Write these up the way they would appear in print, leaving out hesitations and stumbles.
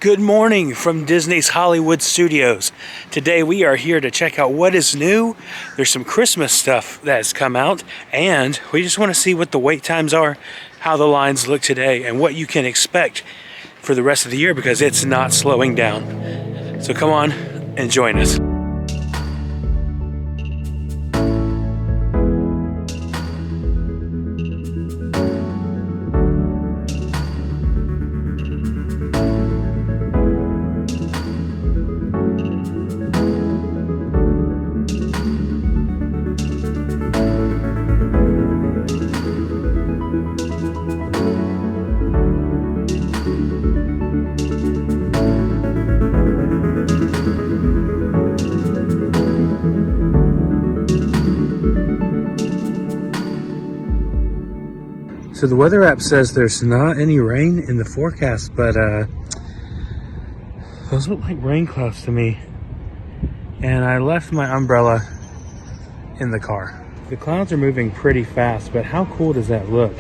Good morning from Disney's Hollywood Studios. Today we are here to check out what is new. There's some Christmas stuff that has come out, and we just want to see what the wait times are, how the lines look today, and what you can expect for the rest of the year because it's not slowing down. So come on and join us. So the weather app says there's not any rain in the forecast, but those look like rain clouds to me. And I left my umbrella in the car. The clouds are moving pretty fast, but how cool does that look?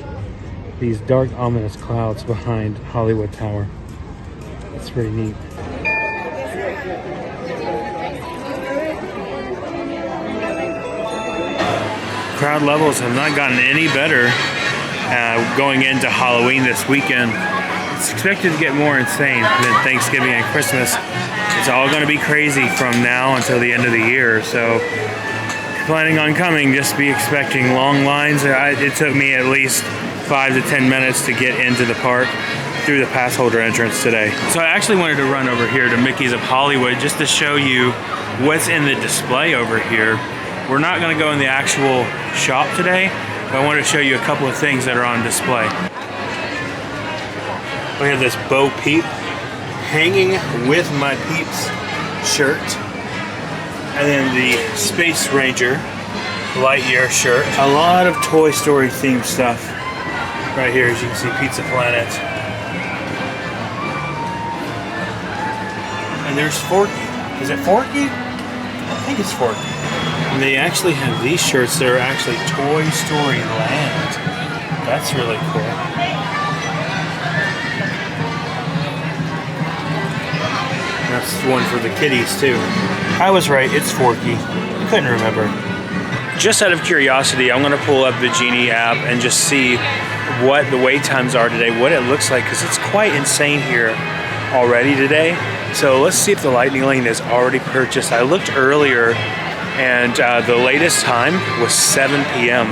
These dark, ominous clouds behind Hollywood Tower. It's pretty neat. Crowd levels have not gotten any better. Going into Halloween this weekend. It's expected to get more insane than Thanksgiving and Christmas. It's all going to be crazy from now until the end of the year. So if you're planning on coming, just be expecting long lines. It took me at least 5 to 10 minutes to get into the park through the pass holder entrance today. So I actually wanted to run over here to Mickey's of Hollywood just to show you what's in the display over here. We're not going to go in the actual shop today. I want to show you a couple of things that are on display. We have this Bo Peep hanging with my Peeps shirt. And then the Space Ranger Lightyear shirt. A lot of Toy Story themed stuff right here, as you can see, Pizza Planet. And there's Forky. Is it Forky? I think it's Forky. And they actually have these shirts that are actually Toy Story Land. That's really cool. That's one for the kiddies too. I was right, it's Forky. I couldn't remember. Just out of curiosity, I'm gonna pull up the Genie app and just see what the wait times are today, what it looks like, because it's quite insane here already today. So let's see if the Lightning Lane is already purchased. I looked earlier and the latest time was 7 p.m.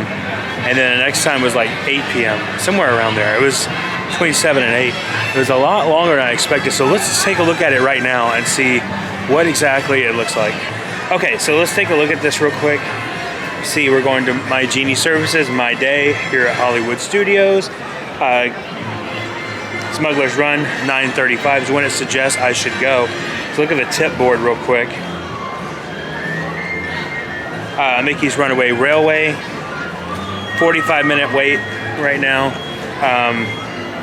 and then the next time was like 8 p.m. somewhere around there. It was between 7 and 8. It was a lot longer than I expected. So let's just take a look at it right now and see what exactly it looks like. Okay, so let's take a look at this real quick. See, we're going to My Genie Services, My Day here at Hollywood Studios. Smugglers Run, 9:35 is when it suggests I should go. So look at the tip board real quick. Mickey's Runaway Railway, 45-minute wait right now.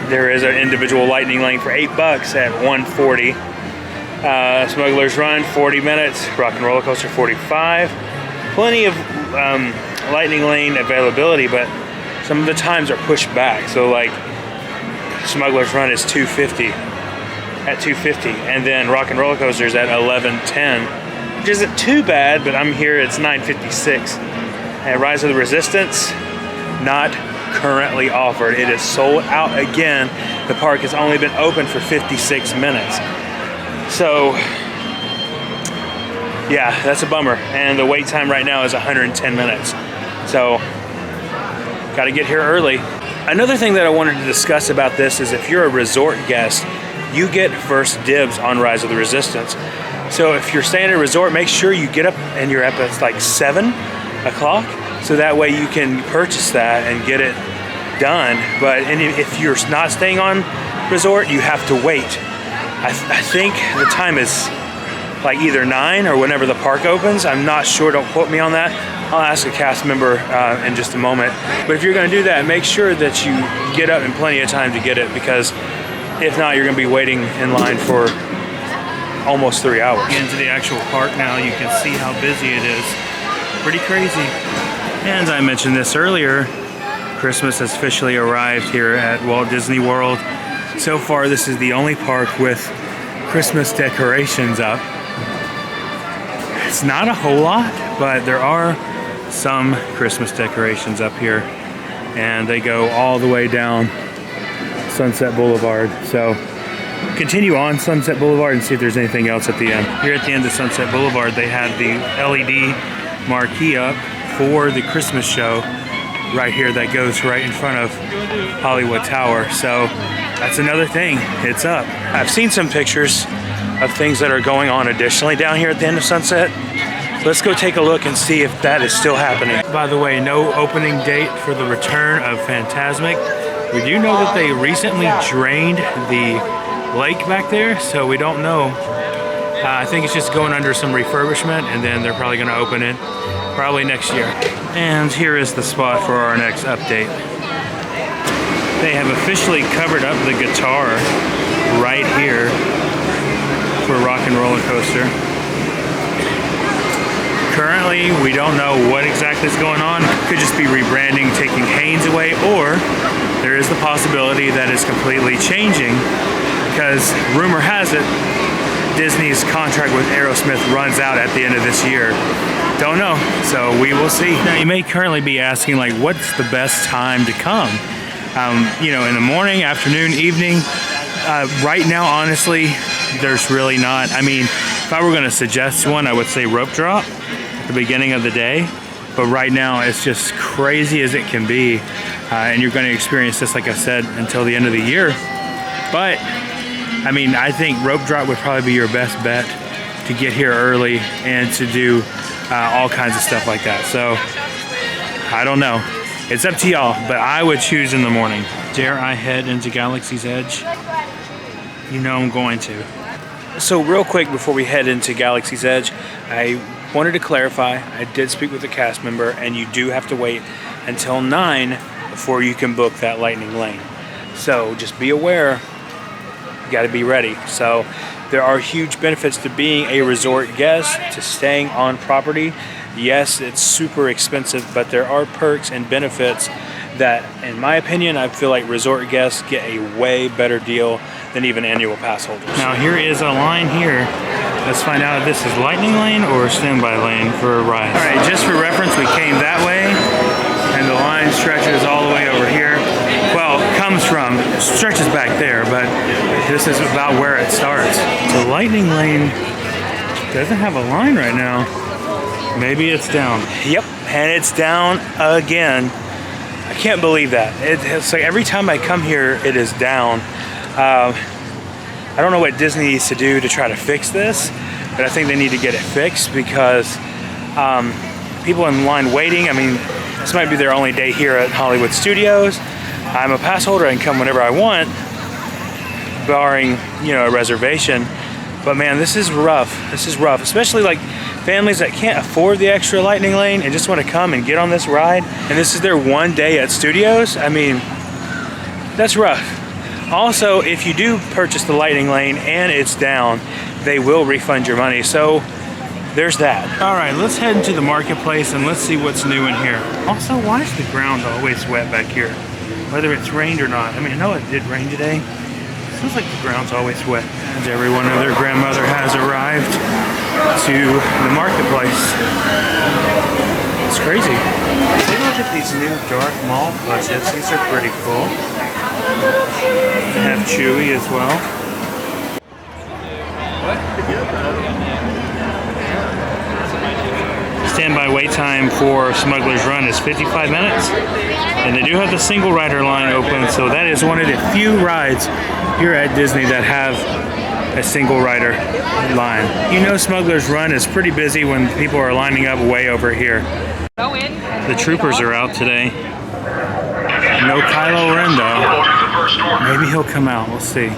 There is an individual Lightning Lane for $8 at 1:40. Smugglers Run, 40 minutes. Rock and Roller Coaster, 45. Plenty of Lightning Lane availability, but some of the times are pushed back. So like Smugglers Run is at 2:50, and then Rock and Roller Coaster is at 11:10. Which isn't too bad, but I'm here, it's 9:56. And Rise of the Resistance, not currently offered. It is sold out again. The park has only been open for 56 minutes. So, yeah, that's a bummer. And the wait time right now is 110 minutes. So, gotta get here early. Another thing that I wanted to discuss about this is if you're a resort guest, you get first dibs on Rise of the Resistance. So if you're staying at a resort, make sure you get up and you're up at like 7 o'clock. So that way you can purchase that and get it done. But if you're not staying on resort, you have to wait. I think the time is like either 9 or whenever the park opens. I'm not sure, don't quote me on that. I'll ask a cast member in just a moment. But if you're gonna do that, make sure that you get up in plenty of time to get it, because if not, you're gonna be waiting in line for almost 3 hours. Into the actual park now, you can see how busy it is. Pretty crazy. And I mentioned this earlier, Christmas has officially arrived here at Walt Disney World. So far, this is the only park with Christmas decorations up. It's not a whole lot, but there are some Christmas decorations up here, and they go all the way down Sunset Boulevard. So continue on Sunset Boulevard and see if there's anything else at the end. Here at the end of Sunset Boulevard, they had the LED marquee up for the Christmas show right here that goes right in front of Hollywood Tower. So that's another thing, it's up. I've seen some pictures of things that are going on additionally down here at the end of Sunset. Let's go take a look and see if that is still happening. By the way, no opening date for the return of Fantasmic. We do know that they recently drained the lake back there, so we don't know. I think it's just going under some refurbishment, and then they're probably gonna open it probably next year. And here is the spot for our next update. They have officially covered up the guitar right here for Rock and Roller Coaster. Currently, we don't know what exactly is going on. Could just be rebranding, taking Haynes away, or there is the possibility that it's completely changing, because rumor has it Disney's contract with Aerosmith runs out at the end of this year. Don't know, so we will see. Now, you may currently be asking, like, what's the best time to come? You know, in the morning, afternoon, evening. Right now, honestly, there's really not. I mean, if I were going to suggest one, I would say rope drop at the beginning of the day. But right now, it's just crazy as it can be. And you're going to experience this, like I said, until the end of the year. But, I mean, I think rope drop would probably be your best bet to get here early and to do all kinds of stuff like that. So, I don't know. It's up to y'all, but I would choose in the morning. Dare I head into Galaxy's Edge? You know I'm going to. So real quick before we head into Galaxy's Edge, I wanted to clarify, I did speak with a cast member, and you do have to wait until 9 before you can book that Lightning Lane. So just be aware, you gotta be ready. So there are huge benefits to being a resort guest, to staying on property. Yes, it's super expensive, but there are perks and benefits that, in my opinion, I feel like resort guests get a way better deal than even annual pass holders. Now here is a line here. Let's find out if this is Lightning Lane or Standby Lane for a ride. All right, just for reference, we came that way, and the line stretches all the way over here. Well, stretches back there, but this is about where it starts. So Lightning Lane doesn't have a line right now. Maybe it's down. Yep, and it's down again. I can't believe that. It's like every time I come here, it is down. I don't know what Disney needs to do to try to fix this, but I think they need to get it fixed, because people in line waiting, I mean, this might be their only day here at Hollywood Studios. I'm a pass holder, I can come whenever I want, barring, you know, a reservation. But man, this is rough. This is rough, especially like families that can't afford the extra Lightning Lane and just want to come and get on this ride, and this is their one day at Studios. I mean, that's rough. Also, if you do purchase the Lightning Lane and it's down, they will refund your money. So there's that. All right, let's head into the marketplace and let's see what's new in here. Also, why is the ground always wet back here? Whether it's rained or not. I mean, I know it did rain today. It feels like the ground's always wet. And everyone and their grandmother has arrived to the marketplace. It's crazy. Take a look at these new dark mall plushes. These are pretty cool. They have Chewy as well. Standby wait time for Smugglers Run is 55 minutes. And they do have the single rider line open, so that is one of the few rides here at Disney that have a single rider line. You know Smugglers Run is pretty busy when people are lining up way over here. The troopers are out today. No Kylo Ren though. Maybe he'll come out, we'll see.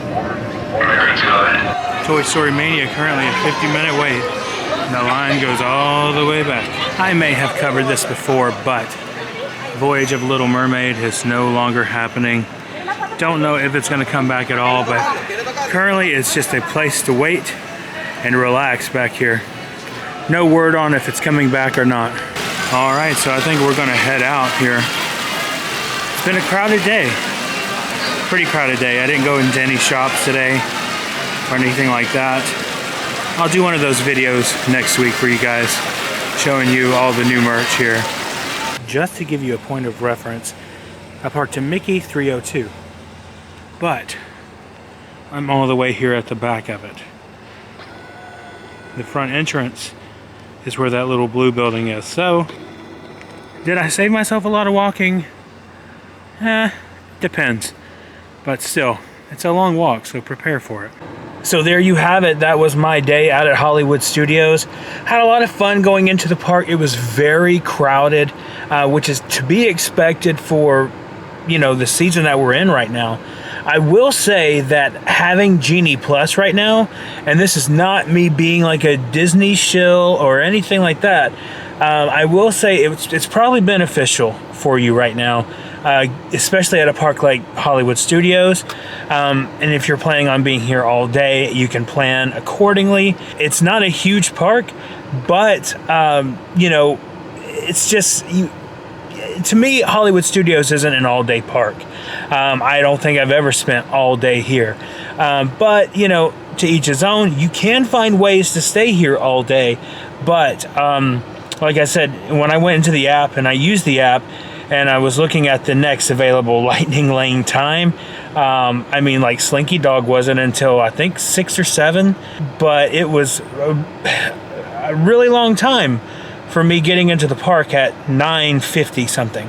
Story Mania currently a 50-minute wait. And the line goes all the way back. I may have covered this before, but Voyage of Little Mermaid is no longer happening. Don't know if it's going to come back at all, but currently it's just a place to wait and relax back here. No word on if it's coming back or not. All right, so I think we're going to head out here. It's been a crowded day. Pretty crowded day. I didn't go into any shops today. or anything like that. I'll do one of those videos next week for you guys, showing you all the new merch here. Just to give you a point of reference, I parked to Mickey 302, but I'm all the way here at the back of it. The front entrance is where that little blue building is. So, did I save myself a lot of walking? Depends. But still, it's a long walk, so prepare for it. So there you have it. That was my day out at Hollywood Studios. Had a lot of fun going into the park. It was very crowded, which is to be expected for, you know, the season that we're in right now. I will say that having Genie Plus right now, and this is not me being like a Disney shill or anything like that, I will say it's probably beneficial for you right now, especially at a park like Hollywood Studios. And if you're planning on being here all day, you can plan accordingly. It's not a huge park, but you know, it's just to me, Hollywood Studios isn't an all-day park. I don't think I've ever spent all day here. But, you know, to each his own. You can find ways to stay here all day. But, like I said, when I went into the app and I used the app and I was looking at the next available Lightning Lane time, I mean, like Slinky Dog wasn't until, I think, 6 or 7. But it was a really long time for me getting into the park at 9:50 something.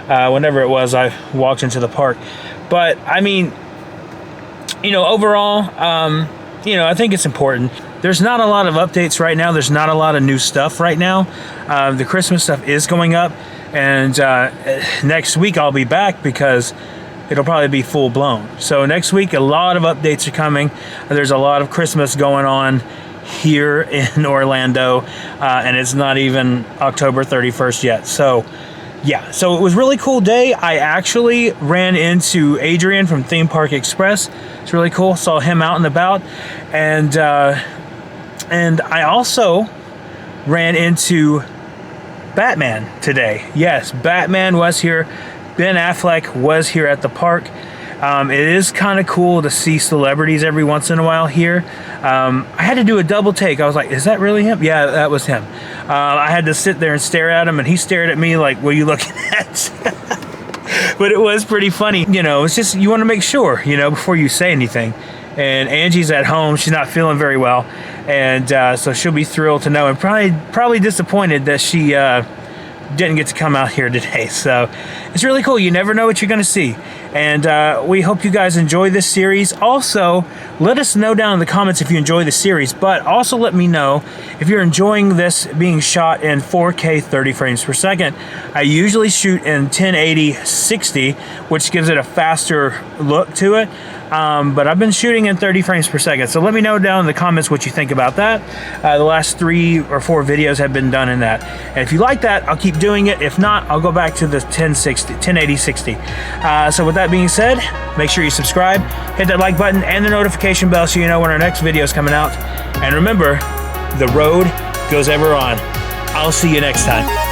Whenever it was, I walked into the park. But I mean, you know, overall, you know, I think it's important. There's not a lot of updates right now. There's not a lot of new stuff right now. The Christmas stuff is going up, and next week I'll be back because it'll probably be full blown. So next week, a lot of updates are coming. There's a lot of Christmas going on here in Orlando, and it's not even October 31st yet. So yeah, so it was a really cool day. I actually ran into Adrian from Theme Park Express. It's really cool. Saw him out and about, and I also ran into Batman today. Yes, Batman was here. Ben Affleck was here at the park. It is kind of cool to see celebrities every once in a while here. I had to do a double take. I was like, is that really him? Yeah, that was him. I had to sit there and stare at him, and he stared at me like, what are you looking at? But it was pretty funny. You know, it's just, you want to make sure, you know, before you say anything. And Angie's at home. She's not feeling very well. And so she'll be thrilled to know, and probably disappointed that she didn't get to come out here today. So it's really cool. You never know what you're going to see. And we hope you guys enjoy this series. Also, let us know down in the comments if you enjoy the series, but also let me know if you're enjoying this being shot in 4K 30 frames per second. I usually shoot in 1080 60, which gives it a faster look to it. But I've been shooting in 30 frames per second. So let me know down in the comments what you think about that. The last 3 or 4 videos have been done in that. And if you like that, I'll keep doing it. If not, I'll go back to the 1080 60. So with that being said, make sure you subscribe, hit that like button and the notification bell so you know when our next video is coming out. And remember, the road goes ever on. I'll see you next time.